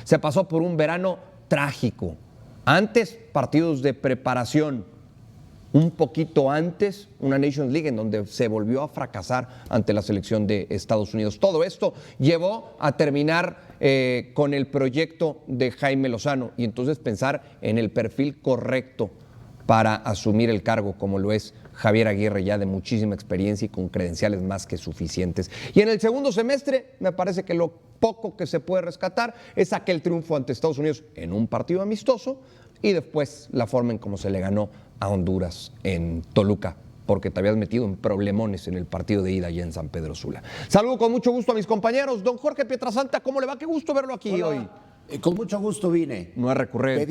Se pasó por un verano trágico. Antes, partidos de preparación. Un poquito antes, una Nations League en donde se volvió a fracasar ante la selección de Estados Unidos. Todo esto llevó a terminar con el proyecto de Jaime Lozano y entonces pensar en el perfil correcto para asumir el cargo, como lo es Javier Aguirre, ya de muchísima experiencia y con credenciales más que suficientes. Y en el segundo semestre, me parece que lo poco que se puede rescatar es aquel triunfo ante Estados Unidos en un partido amistoso y después la forma en cómo se le ganó a Honduras en Toluca, porque te habías metido en problemones en el partido de ida allá en San Pedro Sula. Saludo con mucho gusto a mis compañeros. Don Jorge Pietrasanta, ¿cómo le va? Qué gusto verlo aquí hoy. Con mucho gusto vine. No es recurrente.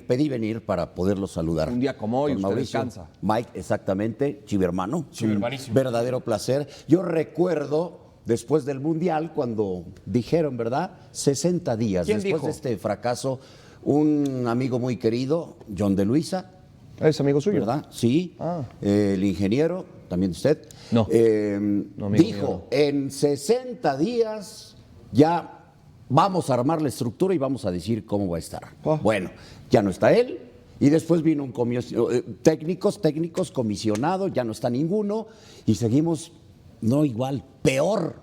Pedí venir para poderlo saludar. Un día como hoy, Con usted Mauricio, descansa. Mike, exactamente, chivermano. Chivermanísimo. Verdadero placer. Yo recuerdo, después del Mundial, cuando dijeron, ¿verdad? 60 días. ¿Quién después dijo? de este fracaso, un amigo muy querido, John de Luisa, ¿Es amigo suyo? ¿verdad? Sí. El ingeniero, también usted. No. No, amigo dijo, mío. en 60 días ya vamos a armar la estructura y vamos a decir cómo va a estar. Bueno, ya no está él. Y después vino un técnicos comisionados, ya no está ninguno. Y seguimos, no igual, peor.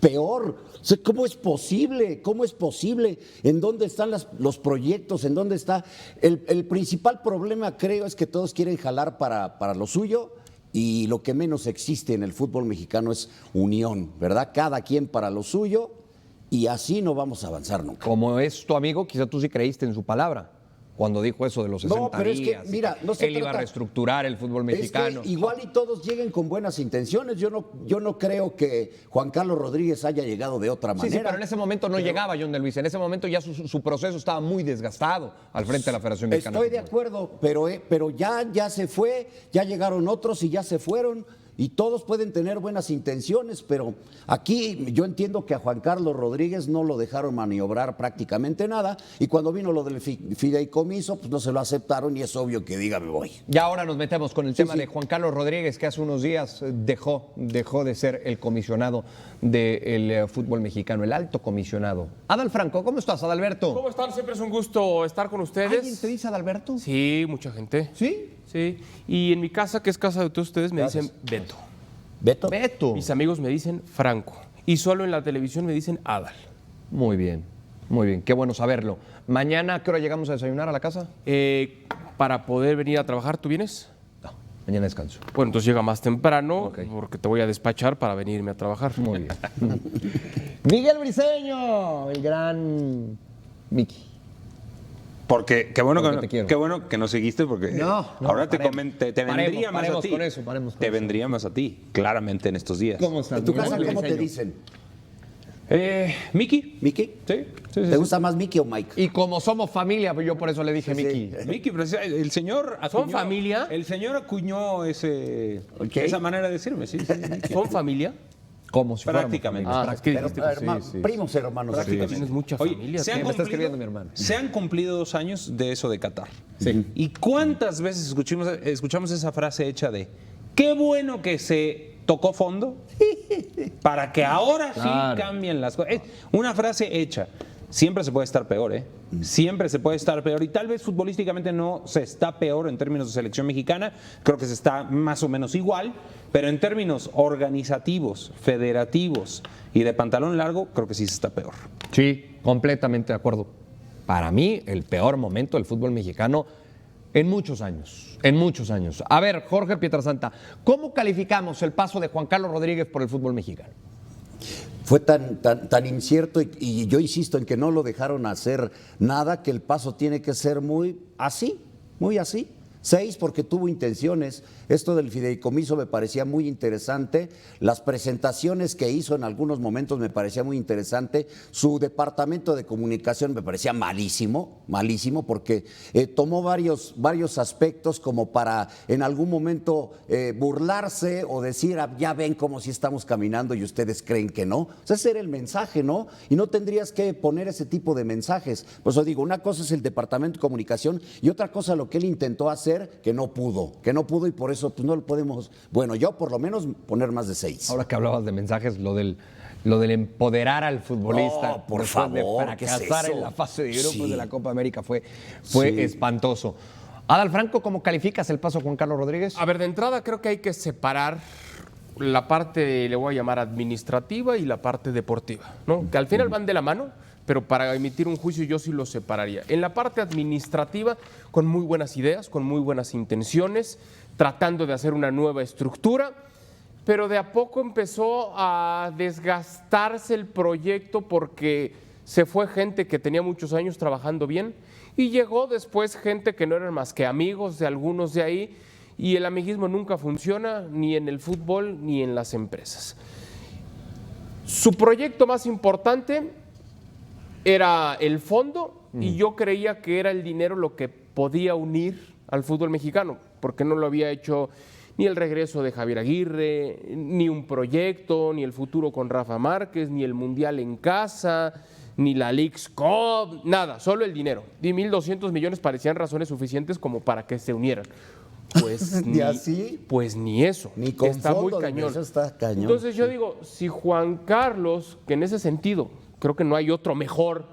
O sea, ¿cómo es posible? ¿Cómo es posible? ¿En dónde están los proyectos? ¿En dónde está? El principal problema, creo, es que todos quieren jalar para lo suyo y lo que menos existe en el fútbol mexicano es unión, ¿verdad? Cada quien para lo suyo y así no vamos a avanzar nunca. Como es tu amigo, quizá tú sí creíste en su palabra cuando dijo eso de los 60 pero es que, días. mira, no se él iba a trata- reestructurar el fútbol mexicano. Es que igual y todos lleguen con buenas intenciones. Yo no creo que Juan Carlos Rodríguez haya llegado de otra manera. Sí, pero en ese momento no llegaba John de Luis. En ese momento ya su proceso estaba muy desgastado al frente de la Federación Mexicana. Estoy de acuerdo, pero ya se fue, ya llegaron otros y ya se fueron. Y todos pueden tener buenas intenciones, pero aquí yo entiendo que a Juan Carlos Rodríguez no lo dejaron maniobrar prácticamente nada. Y cuando vino lo del fideicomiso, pues no se lo aceptaron y es obvio que diga me voy. Y ahora nos metemos con el tema sí. de Juan Carlos Rodríguez, que hace unos días dejó de ser el comisionado del fútbol mexicano, el alto comisionado. Adal Franco, ¿cómo estás, Adalberto? ¿Cómo están? Siempre es un gusto estar con ustedes. ¿Alguien te dice Adalberto? Sí, mucha gente. ¿Sí? Sí. Y en mi casa, que es casa de todos ustedes, me dicen Beto. Beto. Beto. Mis amigos me dicen Franco. Y solo en la televisión me dicen Adal. Muy bien, qué bueno saberlo. Mañana, ¿a qué hora llegamos a desayunar a la casa? Para poder venir a trabajar, ¿tú vienes? No, mañana descanso. Bueno, entonces llega más temprano, Ok. porque te voy a despachar para venirme a trabajar. Muy bien. Miguel Briseño, el gran Miki. Porque qué bueno, Porque te quiero. qué bueno que no seguiste porque No, ahora te paremos. vendría más a Paremos ti. con eso, paremos con te eso. vendría más a ti, claramente en estos días. ¿Cómo estás? ¿En tu Miguel casa cómo te Briseño? dicen? Miki. ¿Miki? Sí. ¿Te gusta más Miki o Mike? Y como somos familia, pues yo por eso le dije Sí, Miki. sí. Miki, pero el señor ¿Son familia? El señor acuñó Ok. esa manera de decirme, sí, Miki. ¿Son familia? Como si fuéramos Prácticamente. familia. Es que Pero, dijiste, primos hermanos. tienes mucha Oye, familia. se han ¿qué? me está cumplido- escribiendo mi hermano. Se han cumplido 2 años de eso de Qatar. ¿Y cuántas veces escuchamos esa frase hecha de qué bueno que se tocó fondo para que ahora Claro. sí cambien las cosas? Es una frase hecha. Siempre se puede estar peor, ¿eh? Siempre se puede estar peor. Y tal vez futbolísticamente no se está peor en términos de selección mexicana. Creo que se está más o menos igual. Pero en términos organizativos, federativos y de pantalón largo, creo que sí se está peor. Sí, completamente de acuerdo. Para mí, el peor momento del fútbol mexicano en muchos años. En muchos años. A ver, Jorge Pietrasanta, ¿cómo calificamos el paso de Juan Carlos Rodríguez por el fútbol mexicano? Fue tan incierto y yo insisto en que no lo dejaron hacer nada, que el paso tiene que ser muy así. 6 porque tuvo intenciones. Esto del fideicomiso me parecía muy interesante. Las presentaciones que hizo en algunos momentos me parecía muy interesante. Su departamento de comunicación me parecía malísimo porque tomó varios aspectos como para en algún momento burlarse o decir, ya ven cómo si estamos caminando y ustedes creen que no. O sea, ese era el mensaje, ¿no? Y no tendrías que poner ese tipo de mensajes. Por eso digo, una cosa es el departamento de comunicación y otra cosa lo que él intentó hacer que no pudo y por eso pues no lo podemos, bueno, yo por lo menos poner más de 6. Ahora que hablabas de mensajes, lo del Lo del empoderar al futbolista No, por después de favor, ¿qué es fracasar eso? en la fase de grupos Sí. de la Copa América fue Sí. espantoso. Adal Franco, ¿cómo calificas el paso de Juan Carlos Rodríguez? A ver, de entrada creo que hay que separar la parte, le voy a llamar administrativa y la parte deportiva, ¿no? Que al final van de la mano, pero para emitir un juicio yo sí lo separaría. En la parte administrativa, con muy buenas ideas, con muy buenas intenciones, tratando de hacer una nueva estructura, pero de a poco empezó a desgastarse el proyecto porque se fue gente que tenía muchos años trabajando bien y llegó después gente que no eran más que amigos de algunos de ahí, y el amiguismo nunca funciona ni en el fútbol ni en las empresas. Su proyecto más importante era el fondo y yo creía que era el dinero lo que podía unir al fútbol mexicano, porque no lo había hecho ni el regreso de Javier Aguirre, ni un proyecto, ni el futuro con Rafa Márquez, ni el Mundial en casa, ni la Leagues Cup, nada, solo el dinero. Y 1.200 millones parecían razones suficientes como para que se unieran. Pues ¿Y así? Pues ni eso. Ni con está muy fondo de cañón. eso está cañón. Entonces yo digo, si Juan Carlos, que en ese sentido creo que no hay otro mejor,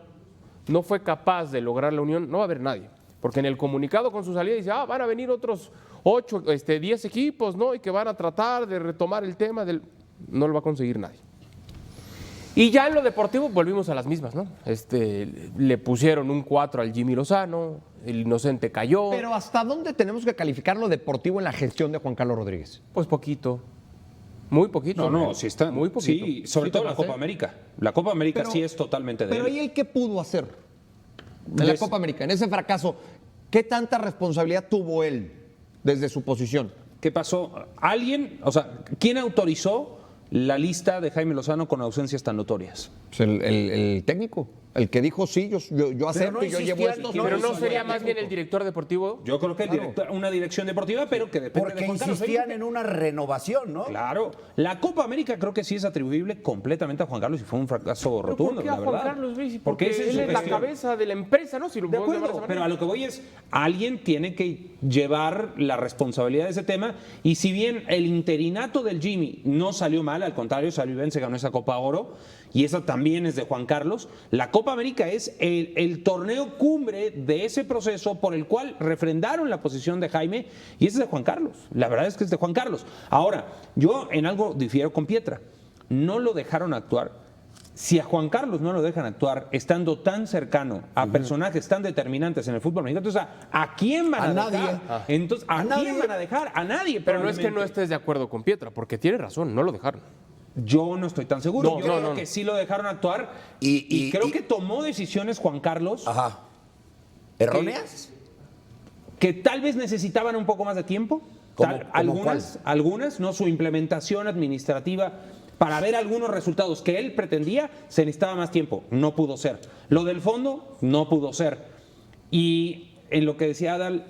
no fue capaz de lograr la unión, no va a haber nadie. Porque en el comunicado con su salida dice, van a venir otros 10 equipos, ¿no? Y que van a tratar de retomar el tema del... No lo va a conseguir nadie. Y ya en lo deportivo volvimos a las mismas, ¿no? Le pusieron un 4 al Jimmy Lozano, el inocente cayó. Pero ¿hasta dónde tenemos que calificar lo deportivo en la gestión de Juan Carlos Rodríguez? Pues poquito. Muy poquito. No, sí está. Muy poquito. Sí, sobre Sí te todo la pasé. Copa América. La Copa América Pero- sí es totalmente de Pero él. ¿y él qué pudo hacer en la Des- Copa América? En ese fracaso, ¿qué tanta responsabilidad tuvo él desde su posición? ¿Qué pasó? ¿Alguien, o sea, quién autorizó la lista de Jaime Lozano con ausencias tan notorias? Pues el técnico, el que dijo sí, yo acepto no y yo llevo insistían, esto. no, Pero no, no sería más bien el director deportivo. Yo creo que el una dirección deportiva, pero que depende de Porque Juan Carlos. insistían en una renovación, ¿no? Claro, la Copa América creo que sí es atribuible completamente a Juan Carlos y fue un fracaso ¿Pero rotundo, por qué a la Juan verdad. Carlos, Luis? Porque esa él su es la gestión. cabeza de la empresa, ¿no? Si lo De podemos llamar acuerdo, de esa pero manera. a lo que voy es, alguien tiene que llevar la responsabilidad de ese tema, y si bien el interinato del Jimmy no salió mal, al contrario, salió bien, se ganó esa Copa Oro, y esa también es de Juan Carlos, la Copa América es el torneo cumbre de ese proceso por el cual refrendaron la posición de Jaime, y ese es de Juan Carlos, la verdad es que es de Juan Carlos. Ahora, yo en algo difiero con Pietra, no lo dejaron actuar. Si a Juan Carlos no lo dejan actuar estando tan cercano a personajes tan determinantes en el fútbol mexicano, entonces ¿a quién van a, A dejar? nadie. Entonces, ¿a quién nadie. van a dejar? A nadie. Pero no es que no probablemente. estés de acuerdo con Pietra, porque tiene razón, no lo dejaron. Yo no estoy tan seguro. No, Yo no, creo no. que sí lo dejaron actuar Y- y creo y- que tomó decisiones Juan Carlos Ajá. ¿Erróneas? que tal vez necesitaban un poco más de tiempo. ¿Cómo- Tal- cómo algunas, no, su implementación administrativa para ver algunos resultados que él pretendía, se necesitaba más tiempo. No pudo ser. Lo del fondo, no pudo ser. Y en lo que decía Adal,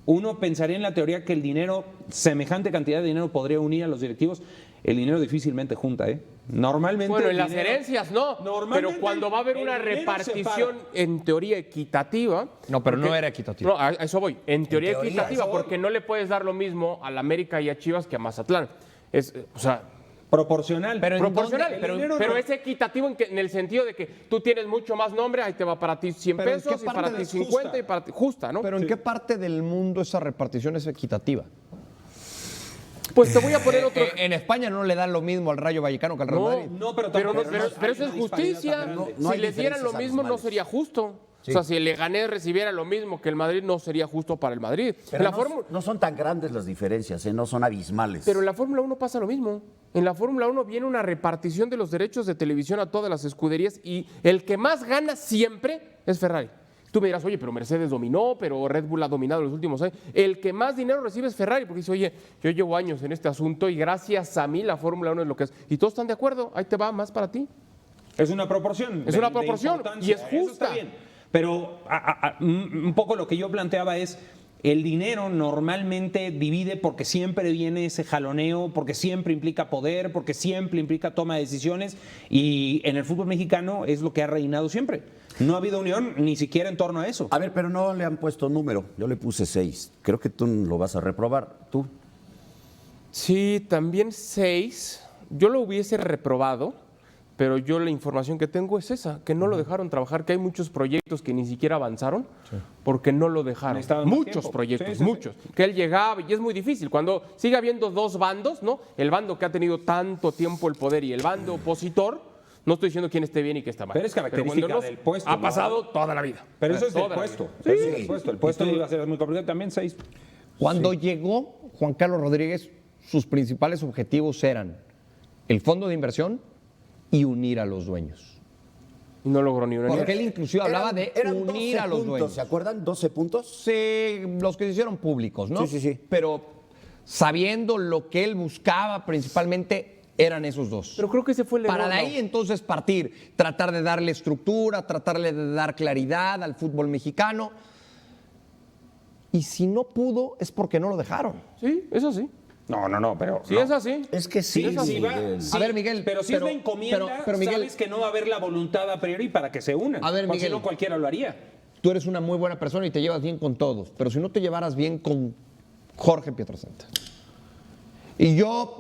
uno pensaría en la teoría que el dinero, semejante cantidad de dinero podría unir a los directivos. El dinero difícilmente junta, ¿eh? Normalmente. Bueno, el en las dinero- herencias no, Normalmente pero cuando va a haber el una dinero repartición separa. en teoría equitativa. No, pero no porque- era equitativa. No, a eso voy. En teoría teoría, equitativa, eso voy. porque no le puedes dar lo mismo a la América y a Chivas que a Mazatlán. O sea, Proporcional. Pero ¿en proporcional, dónde? El dinero pero no- es equitativo en el sentido de que tú tienes mucho más nombre, ahí te va para ti 100 Pero ¿en pesos qué y para parte ti es 50 justa? y para ti justa, ¿no? Pero ¿en qué parte del mundo esa repartición es equitativa? Pues te voy a poner otro. En España no le dan lo mismo al Rayo Vallecano que al Real Madrid. No, pero Pero, tampoco- pero hay eso es una disparidad justicia. tan grande. No Si hay les dieran lo diferencias mismo, no abismales. sería justo. O sea, si el Leganés recibiera lo mismo que el Madrid, no sería justo para el Madrid. Pero En la no, Fórmula- no son tan grandes las diferencias, no son abismales. Pero en la Fórmula 1 pasa lo mismo. En la Fórmula 1 viene una repartición de los derechos de televisión a todas las escuderías y el que más gana siempre es Ferrari. Tú me dirás, oye, pero Mercedes dominó, pero Red Bull ha dominado los últimos años. El que más dinero recibe es Ferrari, porque dice, oye, yo llevo años en este asunto y gracias a mí la Fórmula 1 es lo que es. Y todos están de acuerdo, ahí te va más para ti. Es una proporción. Es una proporción, importancia. y es Eso está justa. bien. Pero un poco lo que yo planteaba es, el dinero normalmente divide porque siempre viene ese jaloneo, porque siempre implica poder, porque siempre implica toma de decisiones, y en el fútbol mexicano es lo que ha reinado siempre. No ha habido unión ni siquiera en torno a eso. A ver, pero no le han puesto número. Yo le puse 6. Creo que tú lo vas a reprobar. ¿Tú? Sí, también 6. Yo lo hubiese reprobado pero yo la información que tengo es esa, que no lo dejaron trabajar, que hay muchos proyectos que ni siquiera avanzaron porque no lo dejaron. Necesitaban más Muchos tiempo. proyectos, Sí. muchos. Que él llegaba y es muy difícil. Cuando sigue habiendo dos bandos, ¿no? El bando que ha tenido tanto tiempo el poder y el bando opositor, no estoy diciendo quién esté bien y quién está mal. Pero es característica cuando del puesto, Ha ¿no? pasado toda la vida. Pero eso es del Toda la puesto. vida. Eso es del puesto. El puesto iba a ser muy complicado. También 6. Cuando llegó Juan Carlos Rodríguez, sus principales objetivos eran el fondo de inversión y unir a los dueños. Y no logró ni una ni Porque otra. él inclusive hablaba de Eran unir 12 a los puntos, dueños. ¿se acuerdan? 12 puntos. Sí, los que se hicieron públicos, ¿no? Sí. Pero sabiendo lo que él buscaba principalmente eran esos dos. Pero creo que ese fue el error. Para de ahí entonces partir, tratar de darle estructura, tratarle de dar claridad al fútbol mexicano. Y si no pudo es porque no lo dejaron. Sí, eso sí. No, pero. Sí, no. es así. Es que sí, es así. Miguel. A ver, Miguel, Pero si pero- es la encomienda, pero, Miguel- sabes que no va a haber la voluntad a priori para que se unan. A ver, Porque Miguel. si no, cualquiera lo haría. Tú eres una muy buena persona y te llevas bien con todos, pero si no te llevaras bien con Jorge Pietrasanta. Y yo,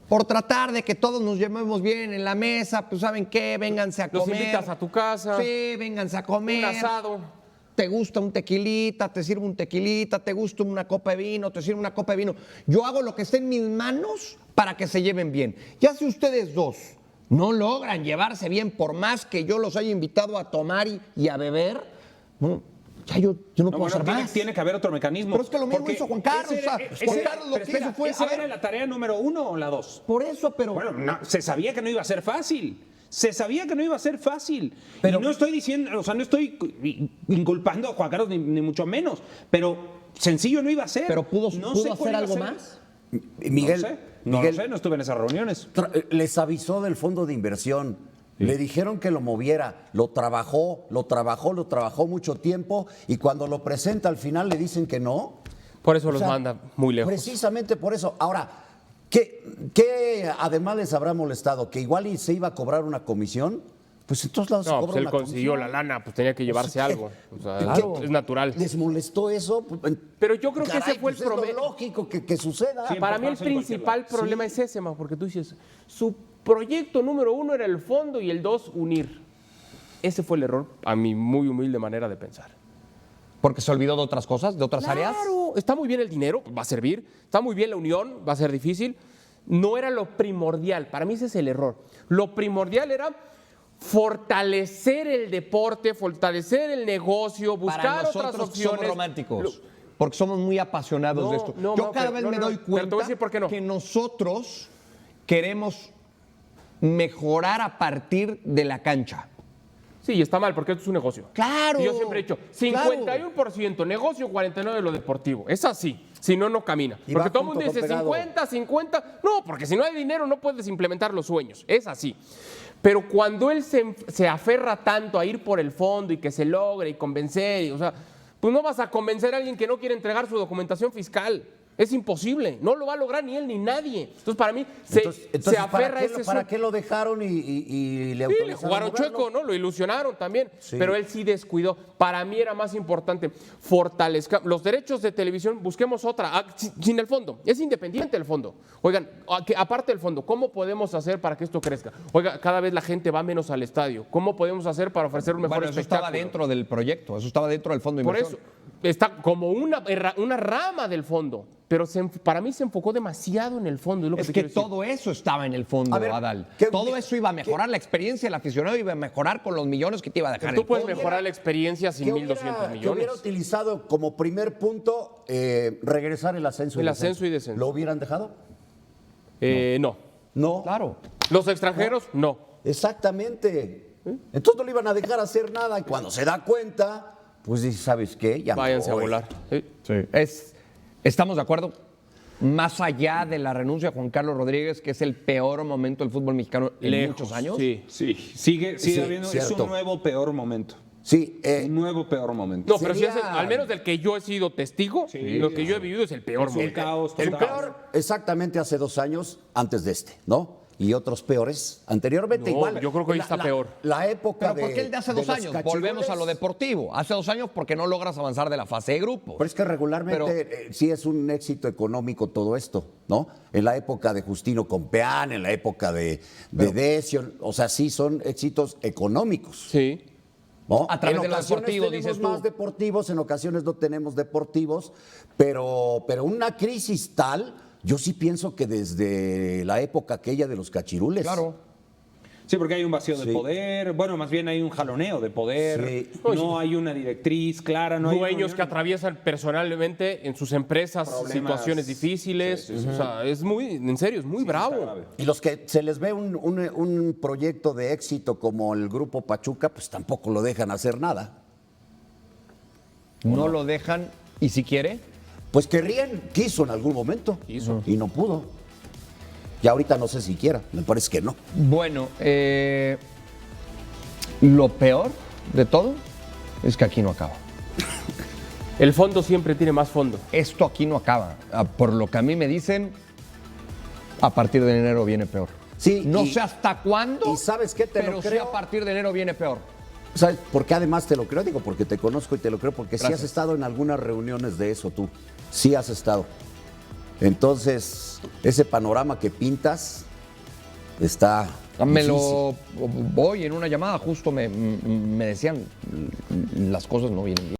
por tratar de que todos nos llevemos bien en la mesa, pues ¿saben qué? Vénganse a Los comer. invitas a tu casa. Sí, vénganse a comer. Un asado. Te gusta un tequilita, te sirvo un tequilita, te gusta una copa de vino, te sirvo una copa de vino. Yo hago lo que esté en mis manos para que se lleven bien. Ya si ustedes dos no logran llevarse bien, por más que yo los haya invitado a tomar y a beber, bueno, ya yo no puedo hacer más. Tiene que haber otro mecanismo. Pero es que lo mismo Porque hizo Juan Carlos, ese era- o sea, ese Juan era- Carlos lo pero que espera, hizo fue ¿esa saber- era la tarea número 1 o la 2? Por eso, pero... Bueno, no, se sabía que no iba a ser fácil. Se sabía que no iba a ser fácil. Pero- y no estoy diciendo, o sea, no estoy inculpando a Juan Carlos ni mucho menos, pero sencillo no iba a ser. pero pudo No sé hacer cuál iba a algo ser. más. Miguel, No sé, no Miguel lo sé, no estuve en esas reuniones. les avisó del fondo de inversión. Le dijeron que lo moviera, lo trabajó mucho tiempo y cuando lo presenta al final le dicen que no. Por eso O los sea, manda muy lejos. Precisamente por eso. Ahora, ¿qué además les habrá molestado? ¿Que igual y se iba a cobrar una comisión? Pues en todos lados se No, cobra pues él una consiguió comisión. la lana, pues tenía que llevarse sea, algo. O sea, Claro. es natural. ¿Les molestó eso? Pero yo creo que Caray, ese fue el pues es lo promedio. lógico que suceda. Sí, Para mí el pasa en cualquier principal lado. problema es ese, ma, porque tú dices, su proyecto número 1 era el fondo y el 2 unir. Ese fue el error, a mi muy humilde manera de pensar. Porque se olvidó de otras cosas, de otras áreas. Claro, está muy bien el dinero, va a servir. Está muy bien la unión, va a ser difícil. No era lo primordial, para mí ese es el error. Lo primordial era fortalecer el deporte, fortalecer el negocio, buscar Para otras nosotros opciones. somos románticos. Porque somos muy apasionados No, de esto. no, Yo Mau, cada pero- vez no, me no, doy no, pero te voy a cuenta decir por qué no. que nosotros queremos mejorar a partir de la cancha. Sí, está mal, porque esto es un negocio. Claro, Y yo siempre he dicho, 51% negocio, 49% de lo deportivo. Es así. Si no, no camina. Y Porque va todo el mundo junto con dice pegado. 50. No, porque si no hay dinero no puedes implementar los sueños. Es así. Pero cuando él se aferra tanto a ir por el fondo y que se logre y convencer, o sea, pues no vas a convencer a alguien que no quiere entregar su documentación fiscal. Es imposible. No lo va a lograr ni él ni nadie. Entonces, para mí, se aferra a ese ¿para sueño. qué lo dejaron y le Sí, le autorizaron jugaron moverlo? chueco, ¿no? Lo ilusionaron también. Sí. Pero él sí descuidó. Para mí era más importante fortalezca los derechos de televisión, busquemos otra, sin el fondo. Es independiente el fondo. Oigan, aparte del fondo, ¿cómo podemos hacer para que esto crezca? Oiga, cada vez la gente va menos al estadio. ¿Cómo podemos hacer para ofrecer un mejor Bueno, eso espectáculo? estaba dentro del proyecto, eso estaba dentro del fondo de Por inversión. eso, está como una rama del fondo. Pero para mí se enfocó demasiado en el fondo. Es, lo que Es te que quiero decir. todo eso estaba en el fondo, A ver, Adal. ¿qué- Todo eso iba a mejorar la experiencia del aficionado, iba a mejorar con los millones que te iba a dejar. Tú el puedes fondo. mejorar la experiencia sin ¿Qué 1.200 hubiera millones. utilizado como primer punto regresar el ascenso El ascenso y descenso. ¿Lo hubieran dejado? No. No. Claro. Los extranjeros, no. Exactamente. Entonces no le iban a dejar hacer nada y cuando se da cuenta, pues dice, ¿sabes qué? Ya me Váyanse a voy. volar. Sí. Estamos de acuerdo. Más allá de la renuncia de Juan Carlos Rodríguez, que es el peor momento del fútbol mexicano en Lejos, muchos años. Sí. Sí, sigue Sí, habiendo, es cierto. un nuevo peor momento. Sí, Un nuevo peor momento. No, pero sí Sería- al menos del que yo he sido testigo, lo que yo he vivido es el peor Es un momento. caos el total. peor exactamente hace 2 años antes de este, ¿no? y otros peores. Anteriormente No, igual. yo creo que hoy está peor. La época Pero ¿por qué el de hace 2 los años? Volvemos a lo cachirules. deportivo. Hace 2 años porque no logras avanzar de la fase de grupos. Pero es que regularmente sí es un éxito económico todo esto, ¿no? En la época de Justino Compeán, en la época de Decio, o sea, sí son éxitos económicos. Sí. ¿No? A través en de lo ocasiones deportivo, tenemos dices tú. más deportivos, en ocasiones no tenemos deportivos, pero una crisis tal, yo sí pienso que desde la época aquella de los cachirules. Claro. Sí, porque hay un vacío de Sí. poder, bueno, más bien hay un jaloneo de poder, Sí. no hay una directriz clara, no hay Dueños que atraviesan personalmente en sus empresas Problemas. situaciones difíciles. Sí, sí, sí. O sea, es muy, en serio, es muy bravo. Y los que se les ve un proyecto de éxito como el Grupo Pachuca, pues tampoco lo dejan hacer nada. No lo dejan, y si quiere, Pues querrían, quiso en algún momento Quiso. y no pudo. Y ahorita no sé si quiera, me parece que no. bueno, lo peor de todo es que aquí no acaba. El fondo siempre tiene más fondo. Esto aquí no acaba. Por lo que a mí me dicen, a partir de enero viene peor. Sí, No y- sé hasta cuándo, y ¿sabes qué? Te lo pero sí creo. a partir de enero viene peor. ¿Sabes por qué además te lo creo? Digo, porque te conozco y te lo creo, porque sí Gracias. has estado en algunas reuniones de eso tú. Sí has estado. Entonces, ese panorama que pintas está. Me difícil. lo voy en una llamada, justo me decían, las cosas no vienen bien.